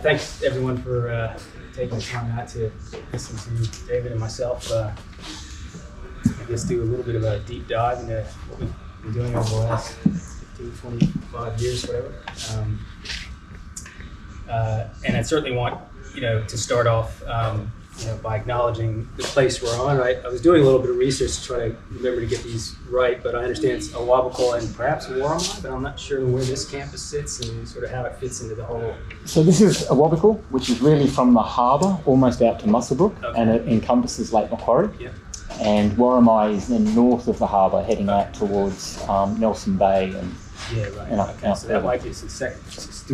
Thanks everyone for taking the time out to listen to David and myself. I guess do a little bit of a deep dive into what we've been doing over the last 15, 25 years, whatever. And I certainly want to start off by acknowledging the place we're on. I was doing a little bit of research to try to remember to get these right, but I understand it's Awabakal and perhaps Warramai, but I'm not sure where this campus sits and sort of how it fits into the whole. So this is Awabakal, which is really from the harbour almost out to Muswellbrook, okay. And it encompasses Lake Macquarie. Yep. And Warramai is then north of the harbour, heading out towards Nelson Bay and. Yeah, right. Okay, so that might be some second.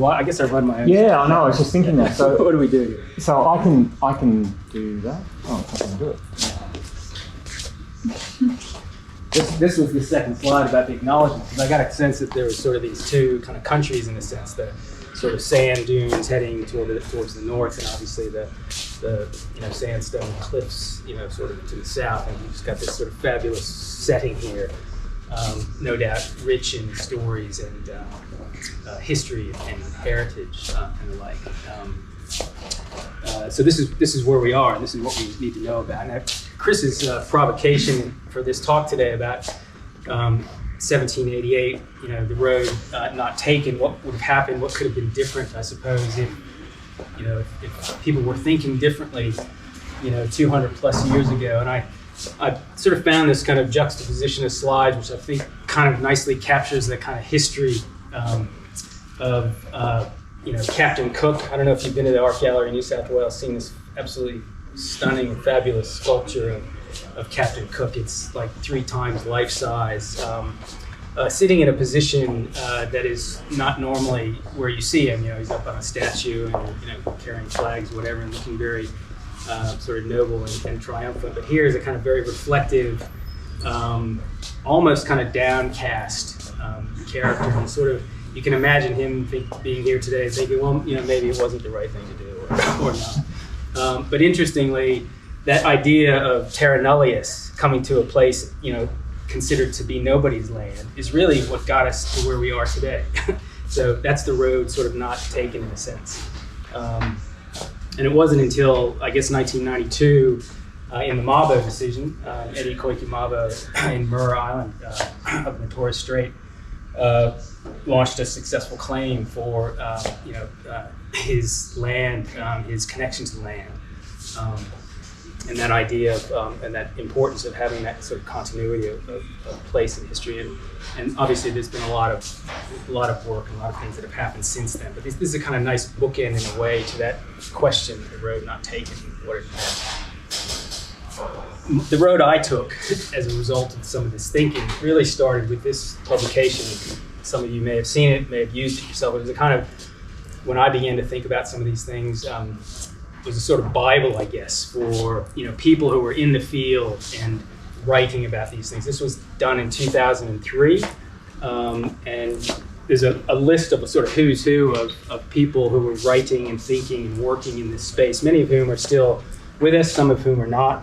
I guess I run my own. Yeah, I know. I was just thinking that. So what do we do here? So I can do that. Oh, I can do it. This was the second slide about the acknowledgement, because I got a sense that there were sort of these two kind of countries in a sense, the sort of sand dunes heading towards the north, and obviously the sandstone cliffs sort of to the south, and you've just got this sort of fabulous setting here. No doubt rich in stories and history and heritage and the like. So this is where we are, and this is what we need to know about. Now, Chris's provocation for this talk today about 1788, the road not taken, what would have happened, what could have been different, I suppose, if people were thinking differently, 200 plus years ago. And I sort of found this kind of juxtaposition of slides, which I think kind of nicely captures the kind of history of Captain Cook. I don't know if you've been to the Art Gallery in New South Wales, seen this absolutely stunning and fabulous sculpture of Captain Cook. It's like 3 times life size, sitting in a position that is not normally where you see him. He's up on a statue and carrying flags, whatever, and looking very sort of noble and triumphant. But here is a kind of very reflective, almost kind of downcast character. And sort of, you can imagine him being here today thinking, well, maybe it wasn't the right thing to do or not. But interestingly, that idea of terra nullius, coming to a place, considered to be nobody's land, is really what got us to where we are today. So that's the road sort of not taken in a sense. And it wasn't until, I guess, 1992, in the Mabo decision, Eddie Koiki Mabo in Murray Island of the Torres Strait launched a successful claim for his land, his connection to land, and that idea of and that importance of having that sort of continuity of place in history. And obviously, there's been a lot of work and a lot of things that have happened since then. But this is a kind of nice bookend in a way to that question, the road not taken, what it meant. The road I took as a result of some of this thinking really started with this publication. Some of you may have seen it, may have used it yourself. It was a kind of, when I began to think about some of these things, it was a sort of Bible, I guess, for people who were in the field and writing about these things. This was done in 2003, and there's a list of a sort of who's who of people who were writing and thinking and working in this space, many of whom are still with us, some of whom are not,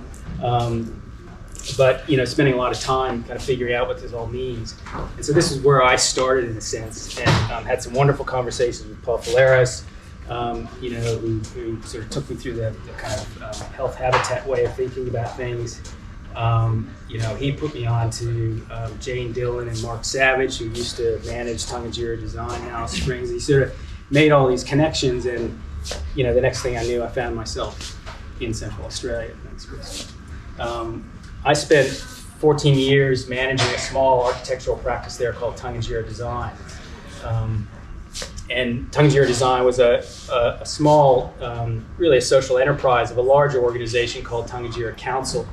but spending a lot of time kind of figuring out what this all means. And so this is where I started, in a sense, and had some wonderful conversations with Paul Falleras, who sort of took me through the kind of health habitat way of thinking about things. He put me on to Jane Dillon and Mark Savage, who used to manage Tungagira Design in Alice Springs. He sort of made all these connections, and the next thing I knew, I found myself in Central Australia. I spent 14 years managing a small architectural practice there called Tungagira Design. And Tungagira Design was a small, really a social enterprise of a larger organization called Tungagira Council.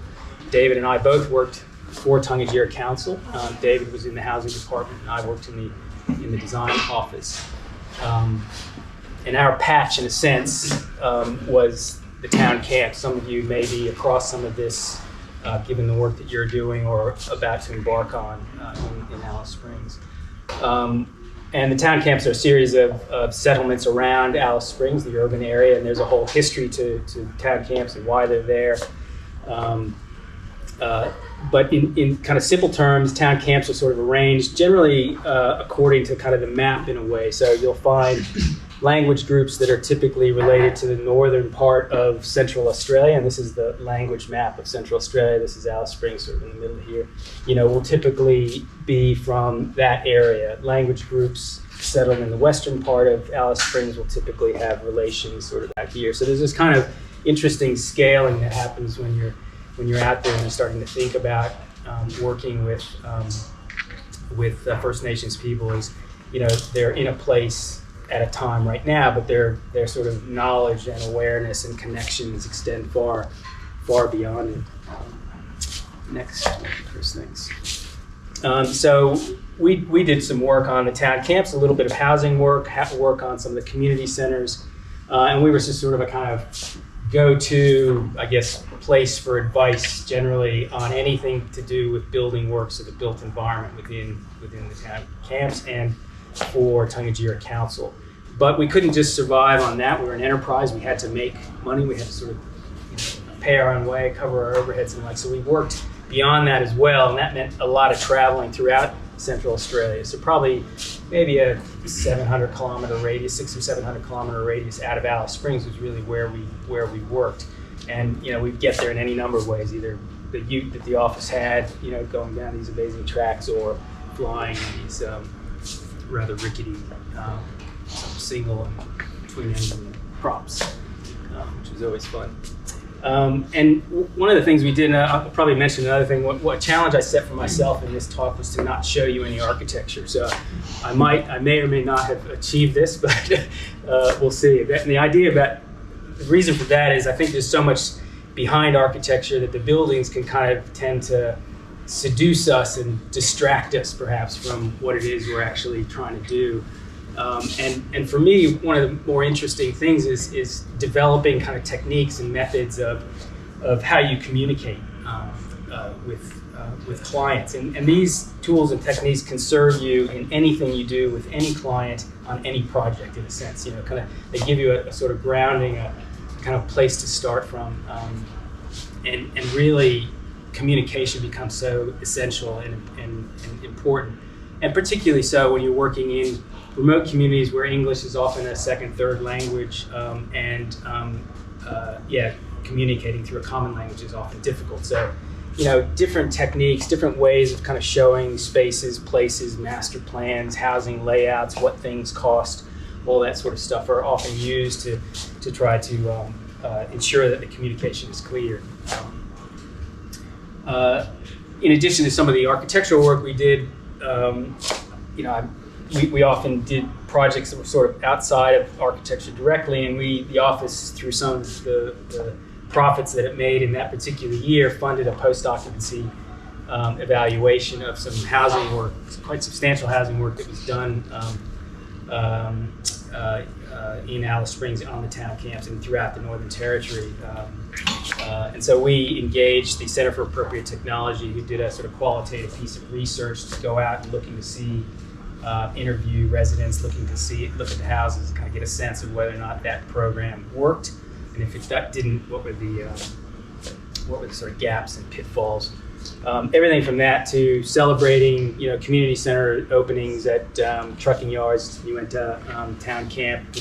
David and I both worked for Tungagira Council. David was in the housing department, and I worked in the design office. And our patch, in a sense, was the town camp. Some of you may be across some of this, given the work that you're doing or about to embark on in Alice Springs. And the town camps are a series of settlements around Alice Springs, the urban area, and there's a whole history to town camps and why they're there. But in kind of simple terms, town camps are sort of arranged generally according to kind of the map in a way. So you'll find language groups that are typically related to the northern part of Central Australia, and this is the language map of Central Australia. This is Alice Springs, sort of in the middle here. Will typically be from that area. Language groups settled in the western part of Alice Springs will typically have relations sort of out here. So there's this kind of interesting scaling that happens when you're out there and you're starting to think about working with First Nations people. Is they're in a place at a time right now, but their sort of knowledge and awareness and connections extend far beyond it. Next, Chris, thanks. So we did some work on the town camps, a little bit of housing work on some of the community centers, and we were just sort of a kind of go-to, I guess, place for advice generally on anything to do with building works of the built environment within the town camps and for Tungadjira Council. But we couldn't just survive on that. We were an enterprise. We had to make money. We had to sort of pay our own way, cover our overheads and so we worked beyond that as well, and that meant a lot of traveling throughout Central Australia. So probably maybe a 600-kilometer radius out of Alice Springs was really where we worked. And we'd get there in any number of ways, either the ute that the office had, going down these amazing tracks, or flying in these rather rickety single and twin engine props, which was always fun. And one of the things we did, and I'll probably mention another thing, what challenge I set for myself in this talk was to not show you any architecture. So I may or may not have achieved this, but we'll see. And the idea about the reason for that is I think there's so much behind architecture that the buildings can kind of tend to seduce us and distract us perhaps from what it is we're actually trying to do. And for me, one of the more interesting things is developing kind of techniques and methods of how you communicate with clients. And these tools and techniques can serve you in anything you do with any client on any project, in a sense. They give you a sort of grounding, a kind of place to start from, and really communication becomes so essential and important, and particularly so when you're working in remote communities where English is often a second, third language, communicating through a common language is often difficult. So, different techniques, different ways of kind of showing spaces, places, master plans, housing layouts, what things cost, all that sort of stuff are often used to try to ensure that the communication is clear. In addition to some of the architectural work we did, we often did projects that were sort of outside of architecture directly, and the office, through some of the profits that it made in that particular year, funded a post-occupancy evaluation of some housing work, quite substantial housing work that was done in Alice Springs on the town camps and throughout the Northern Territory. And so we engaged the Center for Appropriate Technology, who did a sort of qualitative piece of research to go out and looking to see, interview residents, look at the houses, and kind of get a sense of whether or not that program worked, and if that didn't, what were the sort of gaps and pitfalls. Everything from that to celebrating, community center openings at trucking yards. You went to town camp,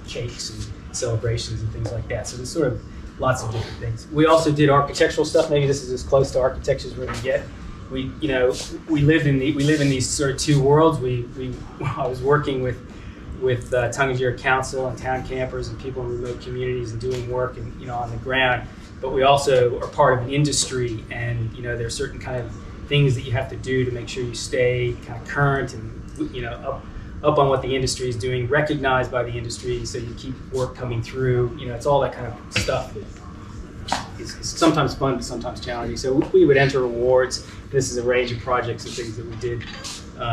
cakes and celebrations and things like that. So there's sort of lots of different things. We also did architectural stuff. Maybe this is as close to architecture as we're going to get. We live in these sort of two worlds. I was working with Tungadjira Council and town campers and people in remote communities and doing work and on the ground. But we also are part of an industry, and there are certain kind of things that you have to do to make sure you stay kind of current and up on what the industry is doing, recognized by the industry, so you keep work coming through. It's all that kind of stuff that is sometimes fun but sometimes challenging. So we would enter awards. This is a range of projects and things that we did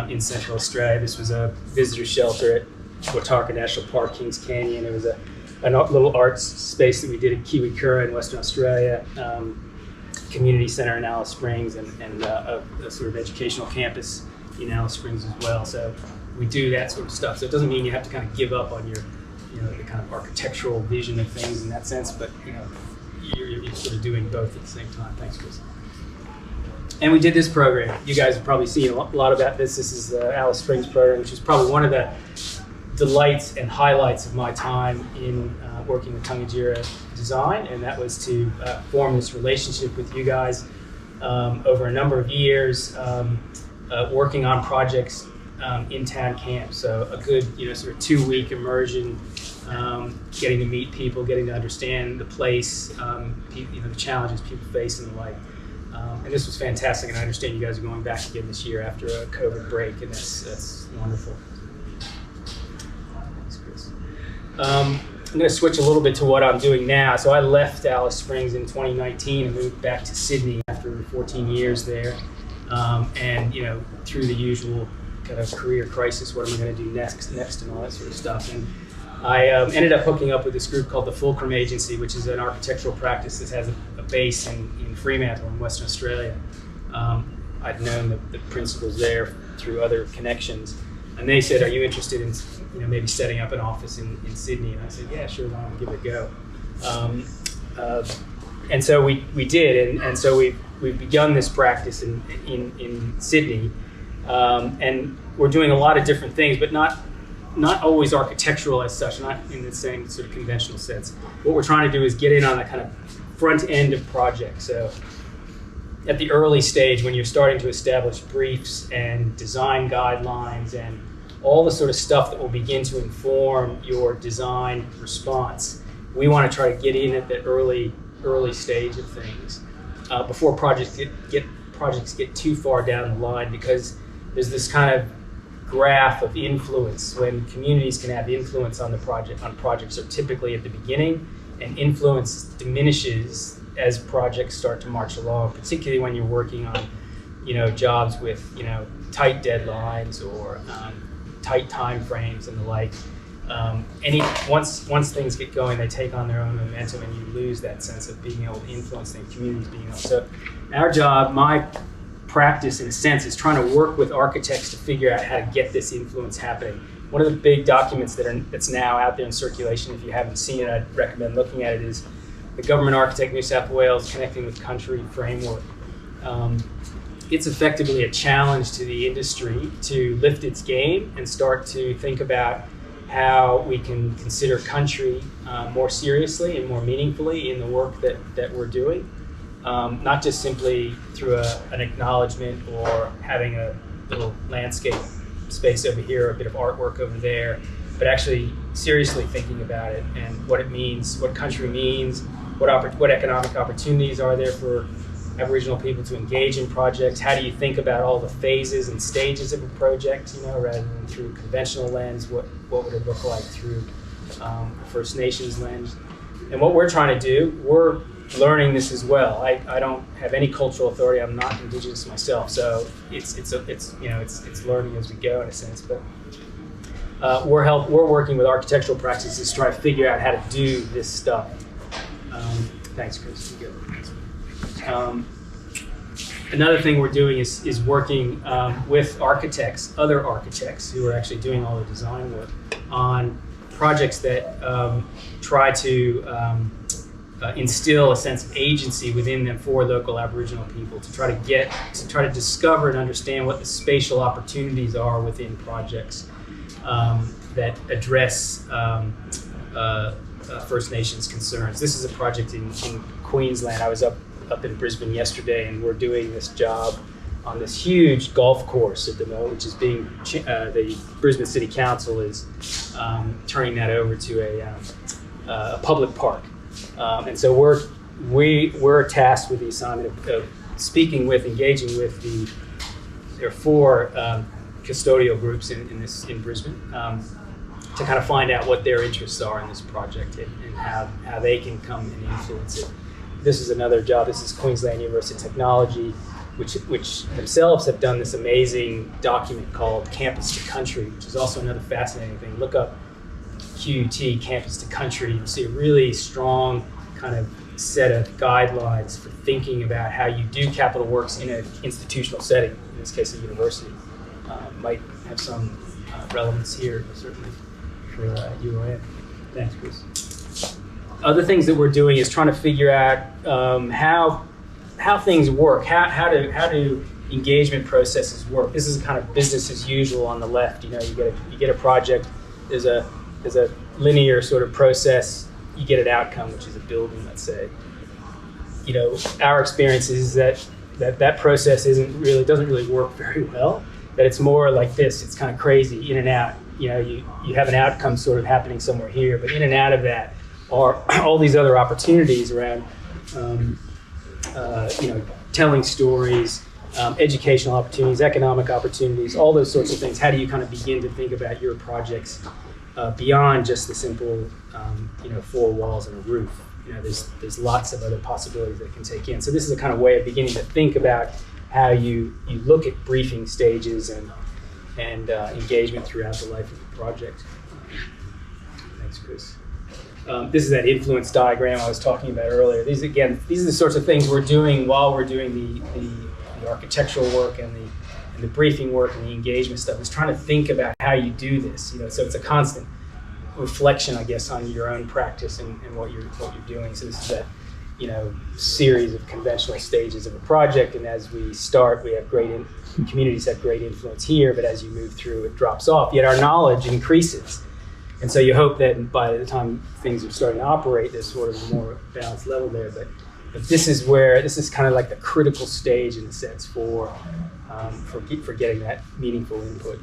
in Central Australia. This was a visitor shelter at Watarka National Park, Kings Canyon. It was a little arts space that we did at Kiwi Kura in Western Australia, community center in Alice Springs, and a sort of educational campus in Alice Springs as well. So we do that sort of stuff. So it doesn't mean you have to kind of give up on your, the kind of architectural vision of things in that sense, but you're sort of doing both at the same time. Thanks, Chris. And we did this program. You guys have probably seen a lot about this. This is the Alice Springs program, which is probably one of the delights and highlights of my time in working with Tungajira Design, and that was to form this relationship with you guys over a number of years, working on projects in town camp. So a good, sort of 2-week immersion, getting to meet people, getting to understand the place, the challenges people face and the like. And this was fantastic, and I understand you guys are going back again this year after a COVID break, and that's wonderful. Thanks, Chris. I'm going to switch a little bit to what I'm doing now. So I left Alice Springs in 2019 and moved back to Sydney after 14 years there. And through the usual kind of career crisis, what am I going to do next and all that sort of stuff. And I ended up hooking up with this group called the Fulcrum Agency, which is an architectural practice that has a base in Fremantle in Western Australia. I'd known the principals there through other connections, and they said, "Are you interested in maybe setting up an office in Sydney?" And I said, "Yeah, sure, why don't we give it a go?" And so we did, and so we've begun this practice in Sydney, and we're doing a lot of different things, but not always architectural as such, not in the same sort of conventional sense. What we're trying to do is get in on the kind of front end of projects. So at the early stage, when you're starting to establish briefs and design guidelines and all the sort of stuff that will begin to inform your design response, we want to try to get in at the early stage of things before projects get too far down the line, because there's this kind of graph of influence. When communities can have influence on projects are typically at the beginning, and influence diminishes as projects start to march along, particularly when you're working on jobs with tight deadlines or tight time frames and the like. Once things get going, they take on their own momentum, and you lose that sense of being able to influence things, communities being able. So our job, my practice in a sense, is trying to work with architects to figure out how to get this influence happening. One of the big documents that's now out there in circulation, if you haven't seen it, I'd recommend looking at it, is the Government Architect New South Wales Connecting with Country framework. It's effectively a challenge to the industry to lift its game and start to think about how we can consider country more seriously and more meaningfully in the work that we're doing. Not just simply through an acknowledgement or having a little landscape space over here, a bit of artwork over there, but actually seriously thinking about it and what it means, what country means, what economic opportunities are there for Aboriginal people to engage in projects. How do you think about all the phases and stages of a project, rather than through a conventional lens? What would it look like through a First Nations lens? And what we're trying to do, we're learning this as well. I don't have any cultural authority. I'm not Indigenous myself, so it's learning as we go in a sense. But we're working with architectural practices to try to figure out how to do this stuff. Thanks, Chris. You go. Another thing we're doing is working with other architects who are actually doing all the design work on projects that try to instill a sense of agency within them for local Aboriginal people, to try to discover and understand what the spatial opportunities are within projects that address First Nations concerns. This is a project in Queensland. I was up in Brisbane yesterday, and we're doing this job on this huge golf course at the moment, which is being the Brisbane City Council is turning that over to a public park. And so we're tasked with the assignment of engaging with there are 4 custodial groups in Brisbane to kind of find out what their interests are in this project and how they can come and influence it. This is another job. This is Queensland University of Technology, which themselves have done this amazing document called Campus to Country, which is also another fascinating thing. Look up QUT, Campus to Country. You'll see a really strong kind of set of guidelines for thinking about how you do capital works in an institutional setting, in this case a university. Might have some relevance here, certainly for UOM. Thanks, Chris. Other things that we're doing is trying to figure out how things work, how do engagement processes work. This is kind of business as usual on the left. You get a project, there's a linear sort of process. You get an outcome, which is a building, let's say. You know, our experience is that process doesn't really work very well. That it's more like this. It's kind of crazy, in and out. You know, you have an outcome sort of happening somewhere here, but in and out of that are all these other opportunities around, you know, telling stories, educational opportunities, economic opportunities, all those sorts of things. How do you kind of begin to think about your projects beyond just the simple, you know, four walls and a roof? You know, there's lots of other possibilities that can take in. So this is a kind of way of beginning to think about how you look at briefing stages and engagement throughout the life of the project. Thanks, Chris. This is that influence diagram I was talking about earlier. These are the sorts of things we're doing while we're doing the architectural work and the briefing work and the engagement stuff. Is trying to think about how you do this. You know, so it's a constant reflection, I guess, on your own practice and what you're doing. So this is that, you know, series of conventional stages of a project. And as we start, we have communities have great influence here, but as you move through, it drops off. Yet our knowledge increases. And so you hope that by the time things are starting to operate, there's sort of a more balanced level there. But this is kind of like the critical stage in a sense for getting that meaningful input.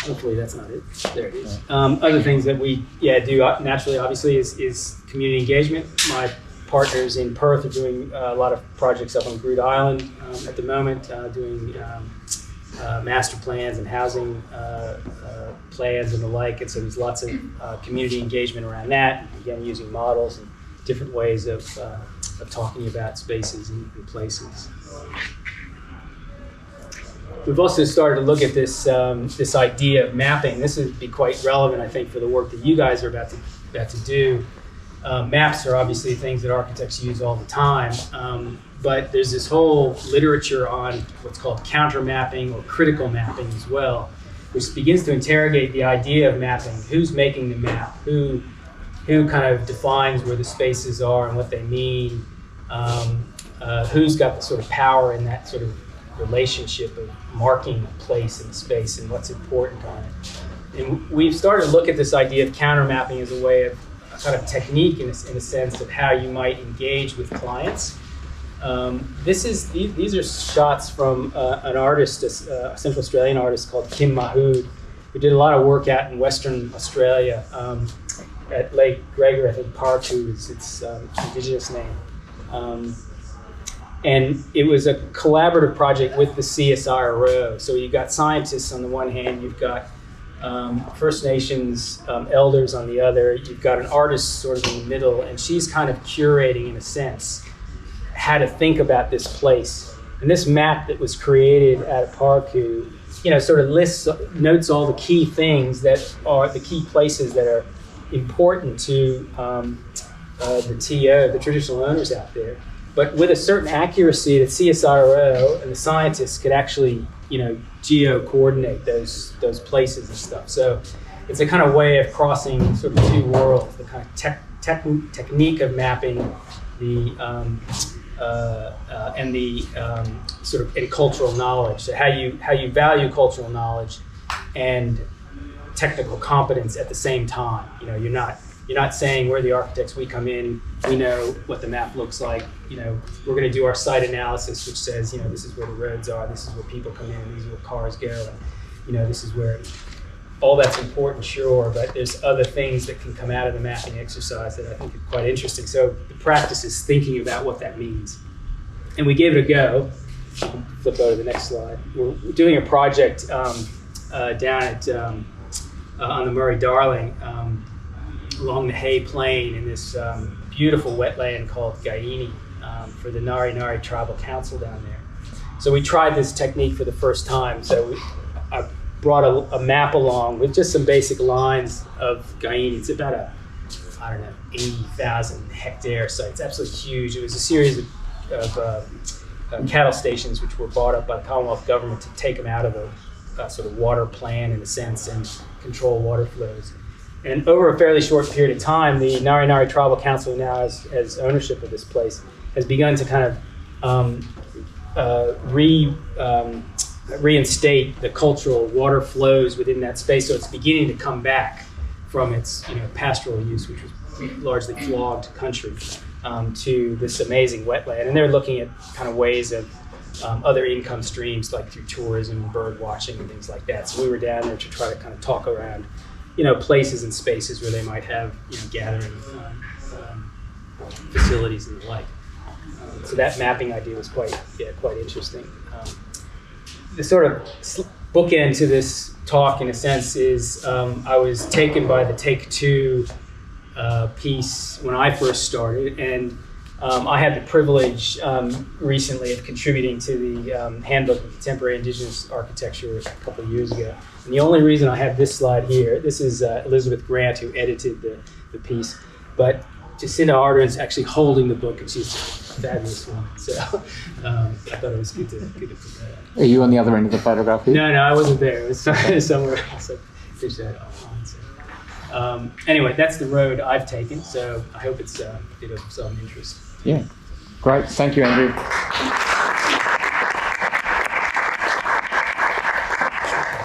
Hopefully that's not it. There it is. Other things that we do naturally, obviously, is community engagement. My partners in Perth are doing a lot of projects up on Groot Island at the moment, doing master plans and housing plans and the like. And so there's lots of community engagement around that. Again, using models and different ways of talking about spaces and places. We've also started to look at this idea of mapping. This would be quite relevant, I think, for the work that you guys are about to do. Maps are obviously things that architects use all the time, but there's this whole literature on what's called counter mapping or critical mapping as well, which begins to interrogate the idea of mapping. Who's making the map? Who kind of defines where the spaces are and what they mean? Who's got the sort of power in that sort of relationship of marking a place in the space and what's important on it. And we've started to look at this idea of counter mapping as a way of a kind of technique in a sense of how you might engage with clients. These are shots from an artist, a Central Australian artist called Kim Mahood, who did a lot of work out in Western Australia at Lake Gregor, I think Parku is its indigenous name. And it was a collaborative project with the CSIRO. So you've got scientists on the one hand, you've got First Nations elders on the other, you've got an artist sort of in the middle, and she's kind of curating, in a sense, how to think about this place. And this map that was created at Parku, you know, sort of notes all the key things that are the key places that are important to the TO, the traditional owners out there. But with a certain accuracy that CSIRO and the scientists could actually, you know, geo-coordinate those places and stuff. So it's a kind of way of crossing sort of two worlds, the kind of technique of mapping and the sort of in cultural knowledge. So how you value cultural knowledge and technical competence at the same time. You know, you're not saying we're the architects, we come in, we know what the map looks like, you know, we're going to do our site analysis, which says, you know, this is where the roads are, this is where people come in, these are where cars go, and, you know, this is where, all that's important, sure, but there's other things that can come out of the mapping exercise that I think are quite interesting. So the practice is thinking about what that means. And we gave it a go. Flip over to the next slide. We're doing a project down at, on the Murray-Darling, along the Hay Plain in this beautiful wetland called Gaini for the Ngari Ngari Tribal Council down there. So we tried this technique for the first time. So I brought a map along with just some basic lines of Gaini. It's about 80,000 hectare site. It's absolutely huge. It was a series of cattle stations which were bought up by the Commonwealth government to take them out of a sort of water plan in a sense and control water flows. And over a fairly short period of time, the Ngari Ngari Tribal Council now has ownership of this place, has begun to kind of reinstate the cultural water flows within that space, so it's beginning to come back from its pastoral use, which was largely flogged country, to this amazing wetland. And they're looking at kind of ways of other income streams, like through tourism and bird watching and things like that. So we were down there to try to kind of talk around places and spaces where they might have gathering facilities and the like. So that mapping idea was quite interesting. The sort of bookend to this talk, in a sense, is I was taken by the Take Two piece when I first started, and I had the privilege recently of contributing to the Handbook of Contemporary Indigenous Architecture a couple of years ago. And the only reason I have this slide here, this is Elizabeth Grant, who edited the piece, but Jacinda Ardern's actually holding the book, and she's a fabulous woman. So I thought it was good to put that up. Are you on the other end of the photograph here? No, I wasn't there. It was somewhere else. I pitched that on. So. Anyway, that's the road I've taken, so I hope it's of some interest. Yeah. Great. Thank you, Andrew.